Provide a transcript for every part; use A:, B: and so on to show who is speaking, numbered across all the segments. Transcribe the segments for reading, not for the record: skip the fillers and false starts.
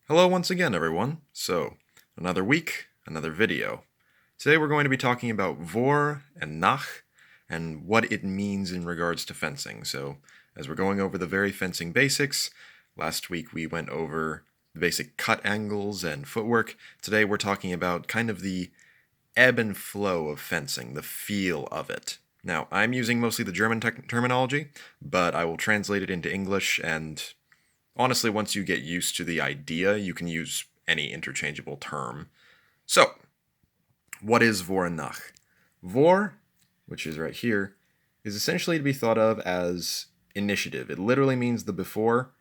A: Hello once again, everyone. So, another week, another video. Today we're going to be talking about Vor and Nach and what it means in regards to fencing. So, as we're going over the very fencing basics, last week we went over the basic cut angles and footwork. Today we're talking about kind of the ebb and flow of fencing, the feel of it. Now, I'm using mostly the German terminology, but I will translate it into English, and honestly, once you get used to the idea, you can use any interchangeable term. So, what is Vor and Nach? Vor, which is right here, is essentially to be thought of as initiative. It literally means the before,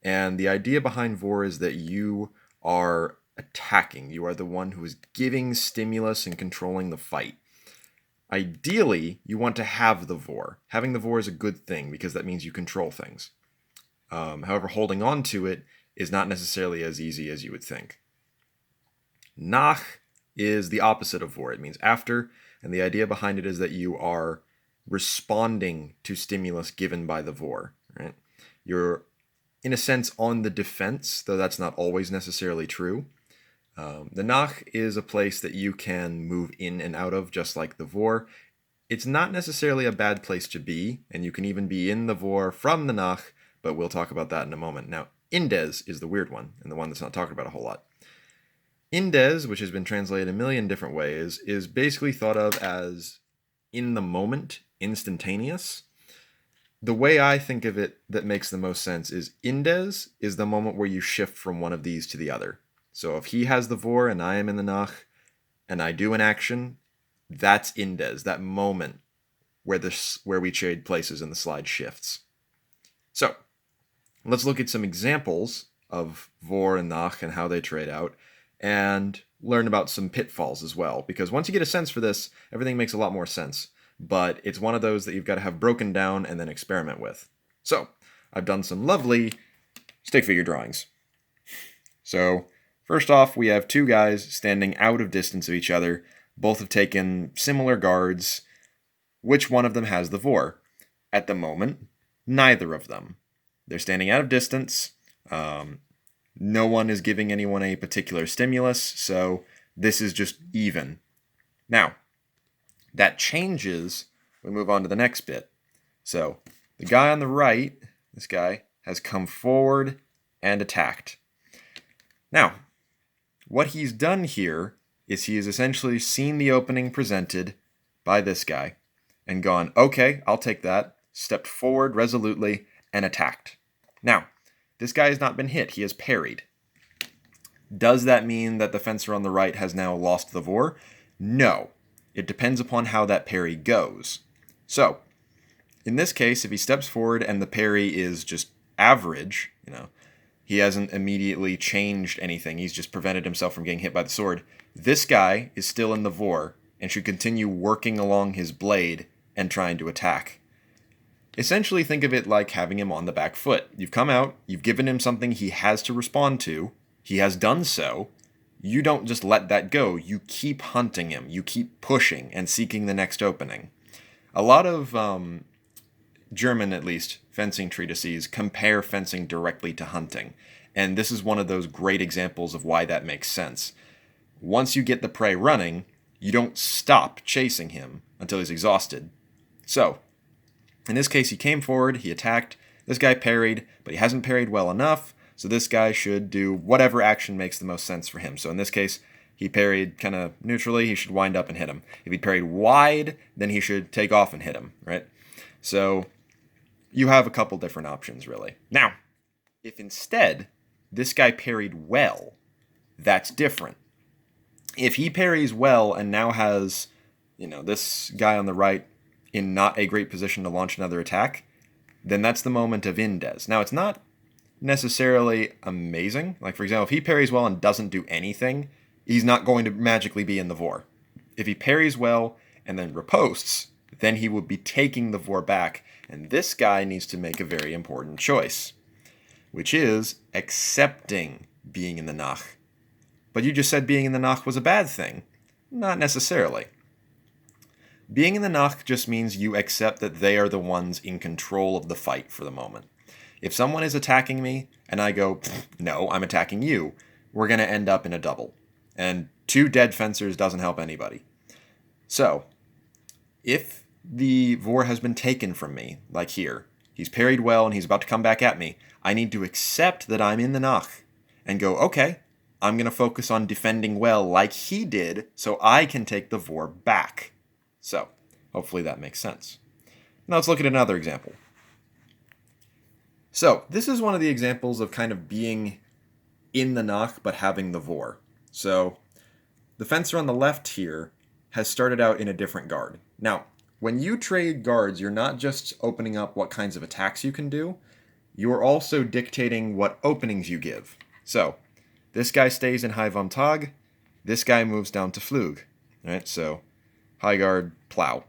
A: and the idea behind Vor is that you are attacking. You are the one who is giving stimulus and controlling the fight. Ideally, you want to have the Vor. Having the Vor is a good thing because that means you control things. However, holding on to it is not necessarily as easy as you would think. Nach is the opposite of Vor. It means after, and the idea behind it is that you are responding to stimulus given by the Vor. Right? You're, in a sense, on the defense, though that's not always necessarily true. The Nach is a place that you can move in and out of, just like the Vor. It's not necessarily a bad place to be, and you can even be in the Vor from the Nach, but we'll talk about that in a moment. Now, Indes is the weird one, and the one that's not talked about a whole lot. Indes, which has been translated a million different ways, is basically thought of as in the moment, instantaneous. The way I think of it that makes the most sense is Indes is the moment where you shift from one of these to the other. So if he has the Vor and I am in the Nach, and I do an action, that's Indes, that moment where we trade places and the slide shifts. So, let's look at some examples of Vor and Nach and how they trade out, and learn about some pitfalls as well. Because once you get a sense for this, everything makes a lot more sense. But it's one of those that you've got to have broken down and then experiment with. So, I've done some lovely stick figure drawings. So, first off, we have two guys standing out of distance of each other. Both have taken similar guards. Which one of them has the Vor? At the moment, neither of them. They're standing out of distance. No one is giving anyone a particular stimulus, so this is just even. Now, that changes when we move on to the next bit. So, the guy on the right, this guy, has come forward and attacked. Now, what he's done here is he has essentially seen the opening presented by this guy and gone, okay, I'll take that, stepped forward resolutely, and attacked. Now, this guy has not been hit. He has parried. Does that mean that the fencer on the right has now lost the Vor? No. It depends upon how that parry goes. So, in this case, if he steps forward and the parry is just average, he hasn't immediately changed anything. He's just prevented himself from getting hit by the sword. This guy is still in the Vor and should continue working along his blade and trying to attack. Essentially, think of it like having him on the back foot. You've come out, you've given him something he has to respond to, he has done so. You don't just let that go. You keep hunting him. You keep pushing and seeking the next opening. A lot of German, at least, fencing treatises compare fencing directly to hunting. And this is one of those great examples of why that makes sense. Once you get the prey running, you don't stop chasing him until he's exhausted. So, in this case, he came forward, he attacked, this guy parried, but he hasn't parried well enough, so this guy should do whatever action makes the most sense for him. So in this case, he parried kind of neutrally, he should wind up and hit him. If he parried wide, then he should take off and hit him, right? So you have a couple different options, really. Now, if instead this guy parried well, that's different. If he parries well and now has, this guy on the right in not a great position to launch another attack, then that's the moment of Indes. Now, it's not necessarily amazing. Like, for example, if he parries well and doesn't do anything, he's not going to magically be in the Vor. If he parries well and then riposts, then he would be taking the Vor back, and this guy needs to make a very important choice, which is accepting being in the Nach. But you just said being in the Nach was a bad thing. Not necessarily. Being in the Nach just means you accept that they are the ones in control of the fight for the moment. If someone is attacking me and I go, no, I'm attacking you, we're going to end up in a double. And 2 dead fencers doesn't help anybody. So, if the Vor has been taken from me, like here, he's parried well and he's about to come back at me, I need to accept that I'm in the Nach and go, okay, I'm going to focus on defending well like he did so I can take the Vor back. So, hopefully that makes sense. Now let's look at another example. So, this is one of the examples of kind of being in the Nach but having the Vor. So, the fencer on the left here has started out in a different guard. Now, when you trade guards, you're not just opening up what kinds of attacks you can do, you're also dictating what openings you give. So, this guy stays in High Vom Tag, this guy moves down to Flug. Right? So, high guard, plow.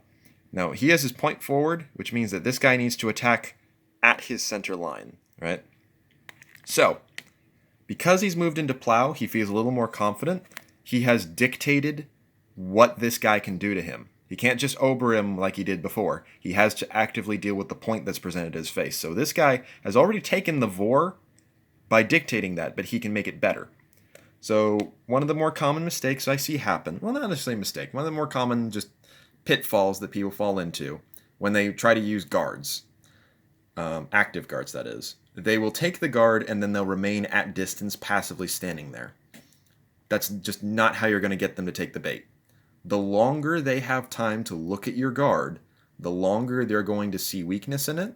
A: Now, he has his point forward, which means that this guy needs to attack at his center line. Right? So, because he's moved into plow, he feels a little more confident. He has dictated what this guy can do to him. He can't just ober him like he did before. He has to actively deal with the point that's presented at his face. So this guy has already taken the Vor by dictating that, but he can make it better. So one of the more common mistakes I see happen, well, not necessarily a mistake, one of the more common just pitfalls that people fall into when they try to use guards, active guards that is, they will take the guard and then they'll remain at distance passively standing there. That's just not how you're going to get them to take the bait. The longer they have time to look at your guard, the longer they're going to see weakness in it,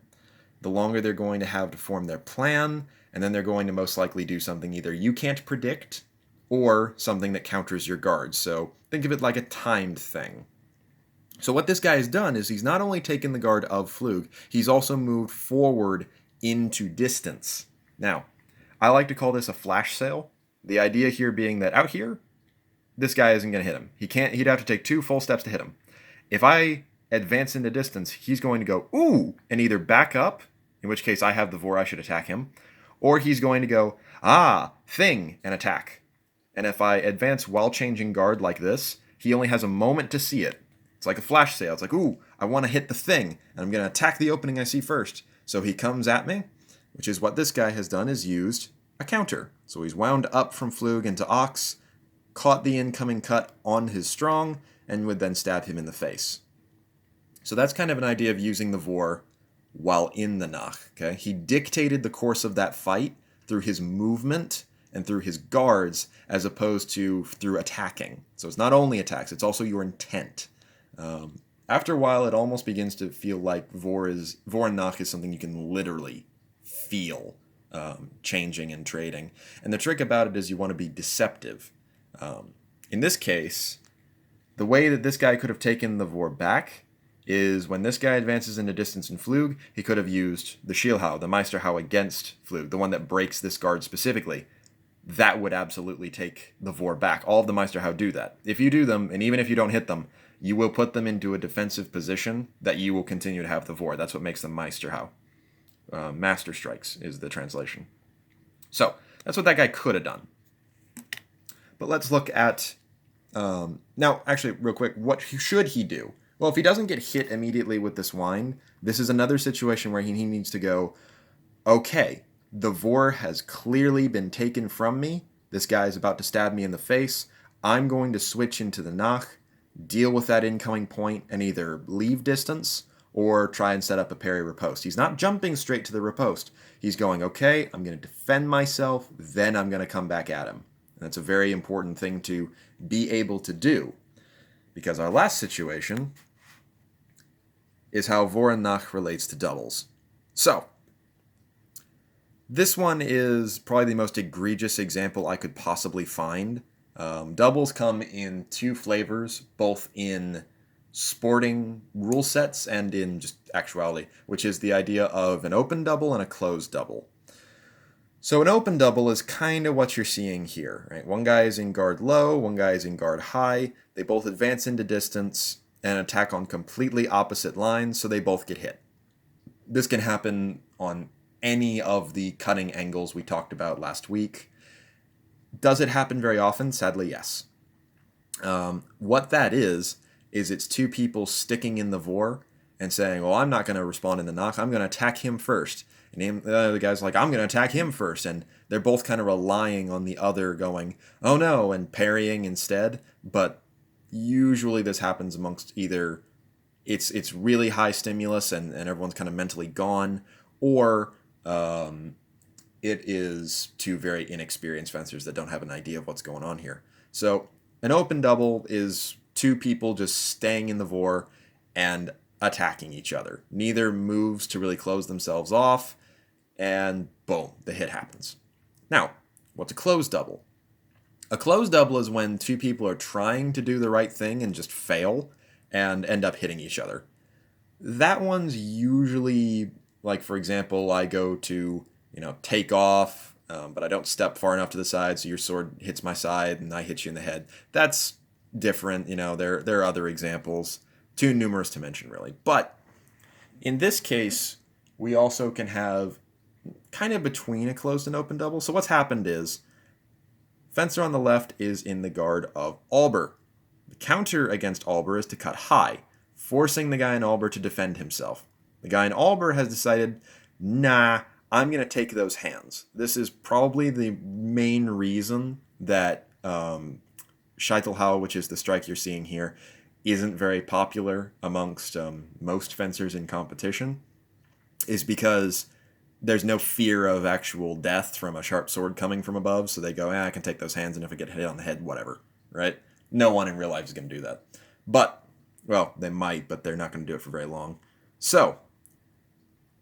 A: the longer they're going to have to form their plan, and then they're going to most likely do something either you can't predict or something that counters your guard. So think of it like a timed thing. So what this guy has done is he's not only taken the guard of Flug, he's also moved forward into distance. Now, I like to call this a flash sale. The idea here being that out here, this guy isn't going to hit him. He'd have to take 2 full steps to hit him. If I advance into distance, he's going to go, ooh, and either back up, in which case I have the Vor, I should attack him, or he's going to go, thing, and attack. And if I advance while changing guard like this, he only has a moment to see it. It's like a flash sale. It's like, ooh, I want to hit the thing, and I'm going to attack the opening I see first. So he comes at me, which is what this guy has done, is used a counter. So he's wound up from Flug into Ox, caught the incoming cut on his strong, and would then stab him in the face. So that's kind of an idea of using the Vor while in the Nach. Okay? He dictated the course of that fight through his movement and through his guards, as opposed to through attacking. So it's not only attacks, it's also your intent. After a while, it almost begins to feel like Vor and Nach is something you can literally feel changing and trading. And the trick about it is you want to be deceptive. In this case, the way that this guy could have taken the Vor back is when this guy advances into distance in Flug, he could have used the Schielhau, the Meisterhau against Flug, the one that breaks this guard specifically. That would absolutely take the Vor back. All of the Meisterhau do that. If you do them, and even if you don't hit them, you will put them into a defensive position that you will continue to have the Vor. That's what makes them Meisterhau. Master strikes is the translation. So, that's what that guy could have done. But let's look at, now, actually, real quick, what should he do? Well, if he doesn't get hit immediately with this wind, this is another situation where he needs to go, okay, the Vor has clearly been taken from me. This guy is about to stab me in the face. I'm going to switch into the Nach, deal with that incoming point, and either leave distance or try and set up a parry riposte. He's not jumping straight to the riposte. He's going, okay, I'm going to defend myself, then I'm going to come back at him. And that's a very important thing to be able to do. Because our last situation is how Vor and Nach relates to doubles. So, this one is probably the most egregious example I could possibly find. Doubles come in 2 flavors, both in sporting rule sets and in just actuality, which is the idea of an open double and a closed double. So an open double is kind of what you're seeing here, right? One guy is in guard low, one guy is in guard high. They both advance into distance and attack on completely opposite lines, so they both get hit. This can happen on any of the cutting angles we talked about last week. Does it happen very often? Sadly, yes. What that is it's 2 people sticking in the Vor and saying, well, I'm not going to respond in the Nach, I'm going to attack him first. And the guy's like, I'm going to attack him first. And they're both kind of relying on the other going, oh no, and parrying instead. But usually this happens amongst either it's really high stimulus and everyone's kind of mentally gone, or it is two very inexperienced fencers that don't have an idea of what's going on here. So an open double is two people just staying in the vor and attacking each other. Neither moves to really close themselves off, and boom, the hit happens. Now, what's a closed double? A closed double is when two people are trying to do the right thing and just fail and end up hitting each other. That one's usually, like, for example, I go to, take off, but I don't step far enough to the side, so your sword hits my side and I hit you in the head. That's different. There are other examples, too numerous to mention, really. But in this case, we also can have kind of between a closed and open double. So what's happened is, fencer on the left is in the guard of Alber. The counter against Alber is to cut high, forcing the guy in Alber to defend himself. The guy in Alber has decided, nah, I'm going to take those hands. This is probably the main reason that Scheitelhau, which is the strike you're seeing here, isn't very popular amongst most fencers in competition, is because there's no fear of actual death from a sharp sword coming from above, so they go, I can take those hands, and if I get hit on the head, whatever, right? No one in real life is going to do that. But, well, they might, but they're not going to do it for very long. So,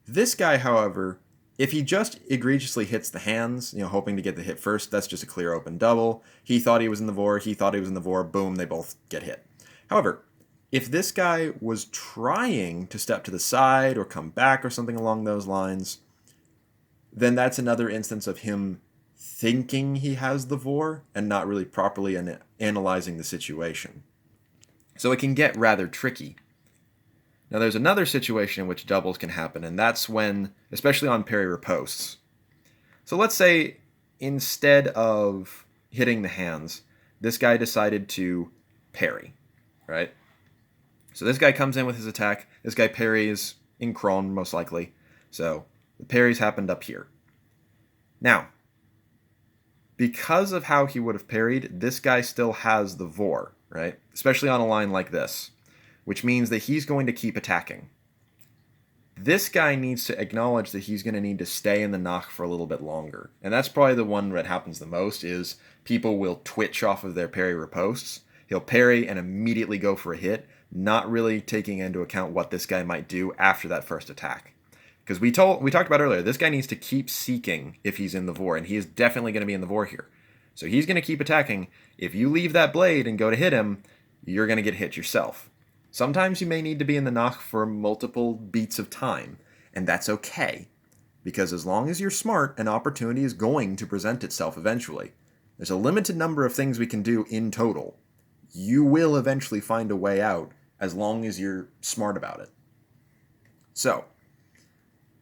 A: this guy, however, if he just egregiously hits the hands, hoping to get the hit first, that's just a clear open double. He thought he was in the vor, boom, they both get hit. However, if this guy was trying to step to the side or come back or something along those lines, then that's another instance of him thinking he has the vor and not really properly analyzing the situation. So it can get rather tricky. Now there's another situation in which doubles can happen, and that's when, especially on parry ripostes. So let's say instead of hitting the hands, this guy decided to parry, right? So this guy comes in with his attack. This guy parries in Kron, most likely. So the parries happened up here. Now, because of how he would have parried, this guy still has the vor, right? Especially on a line like this, which means that he's going to keep attacking. This guy needs to acknowledge that he's going to need to stay in the Nach for a little bit longer. And that's probably the one that happens the most, is people will twitch off of their parry ripostes. He'll parry and immediately go for a hit, not really taking into account what this guy might do after that first attack. Because we talked about earlier, this guy needs to keep seeking if he's in the vor, and he is definitely going to be in the vor here. So he's going to keep attacking. If you leave that blade and go to hit him, you're going to get hit yourself. Sometimes you may need to be in the Nach for multiple beats of time, and that's okay. Because as long as you're smart, an opportunity is going to present itself eventually. There's a limited number of things we can do in total. You will eventually find a way out as long as you're smart about it. So,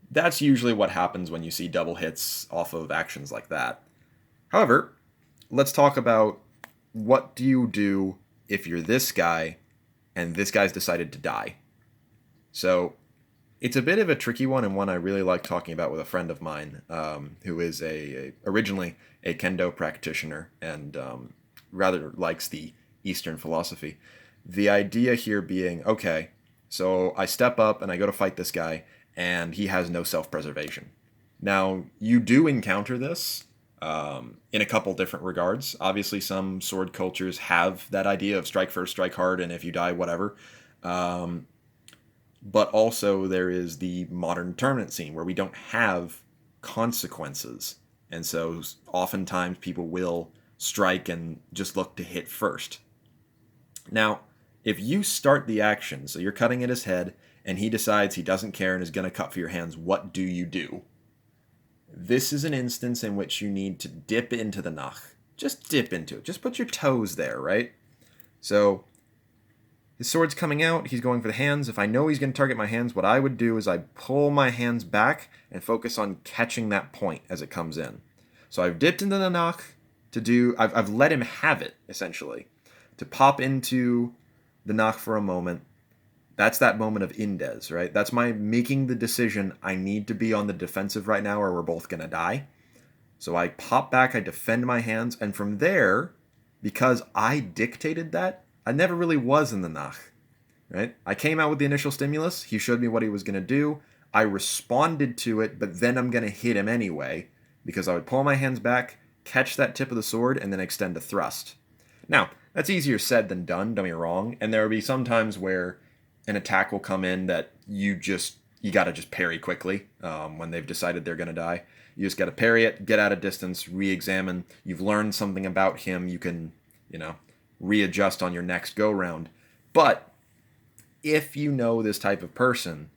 A: that's usually what happens when you see double hits off of actions like that. However, let's talk about what do you do if you're this guy and this guy's decided to die. So it's a bit of a tricky one, and one I really like talking about with a friend of mine who is originally a kendo practitioner and rather likes the Eastern philosophy. The idea here being, okay, so I step up and I go to fight this guy, and he has no self-preservation. Now, you do encounter this in a couple different regards. Obviously, some sword cultures have that idea of strike first, strike hard, and if you die, whatever. But also, there is the modern tournament scene where we don't have consequences. And so, oftentimes, people will strike and just look to hit first. Now, if you start the action, so you're cutting at his head, and he decides he doesn't care and is going to cut for your hands, what do you do? This is an instance in which you need to dip into the Nach. Just dip into it. Just put your toes there, right? So, his sword's coming out. He's going for the hands. If I know he's going to target my hands, what I would do is I'd pull my hands back and focus on catching that point as it comes in. So I've dipped into the Nach to do... I've let him have it, essentially. To pop into the Nach for a moment, That's that moment of indes, right? That's my making the decision I need to be on the defensive right now or we're both going to die. So I pop back, I defend my hands, and from there, because I dictated that, I never really was in the Nach, right? I came out with the initial stimulus, he showed me what he was going to do, I responded to it, but then I'm going to hit him anyway, because I would pull my hands back, catch that tip of the sword, and then extend a thrust. Now, that's easier said than done, don't get me wrong, and there will be some times where an attack will come in that you got to just parry quickly when they've decided they're going to die. You just got to parry it, get out of distance, re-examine. You've learned something about him. You can, readjust on your next go-round. But if you know this type of person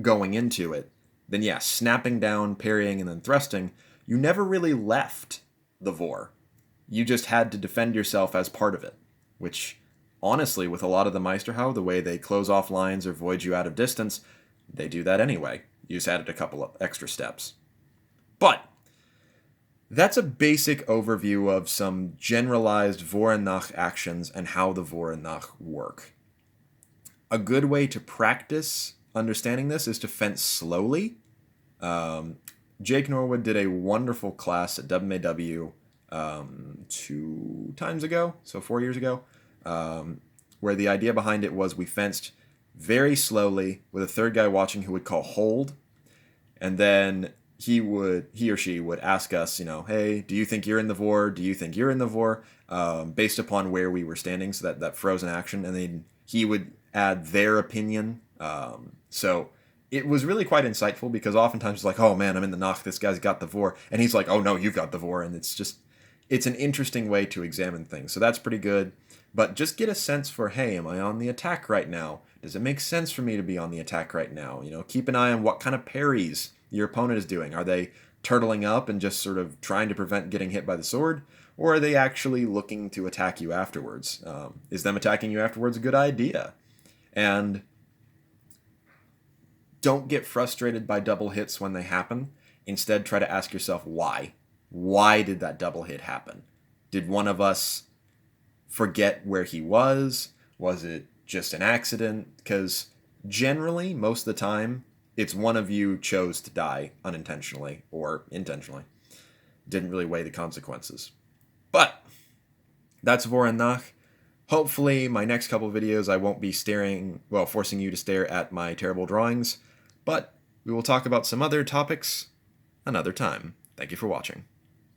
A: going into it, then yeah, snapping down, parrying, and then thrusting, you never really left the Vor. You just had to defend yourself as part of it, which honestly, with a lot of the Meisterhau, the way they close off lines or void you out of distance, they do that anyway. You just added a couple of extra steps. But that's a basic overview of some generalized Vor and Nach actions and how the Vor and Nach work. A good way to practice understanding this is to fence slowly. Jake Norwood did a wonderful class at WMAW 2 times ago, so 4 years ago, where the idea behind it was we fenced very slowly with a third guy watching who would call hold, and then he or she would ask us, hey, do you think you're in the Vor? Do you think you're in the Vor? Based upon where we were standing, so that frozen action, and then he would add their opinion. So it was really quite insightful because oftentimes it's like, oh man, I'm in the Nach, this guy's got the Vor, and he's like, oh no, you've got the Vor, and it's an interesting way to examine things. So that's pretty good. But just get a sense for, hey, am I on the attack right now? Does it make sense for me to be on the attack right now? Keep an eye on what kind of parries your opponent is doing. Are they turtling up and just sort of trying to prevent getting hit by the sword? Or are they actually looking to attack you afterwards? Is them attacking you afterwards a good idea? And don't get frustrated by double hits when they happen. Instead, try to ask yourself why. Why did that double hit happen? Did one of us forget where he was? Was it just an accident? Because generally, most of the time, it's one of you chose to die unintentionally or intentionally. Didn't really weigh the consequences. But that's Vor and Nach. Hopefully, my next couple of videos, I won't be forcing you to stare at my terrible drawings. But we will talk about some other topics another time. Thank you for watching.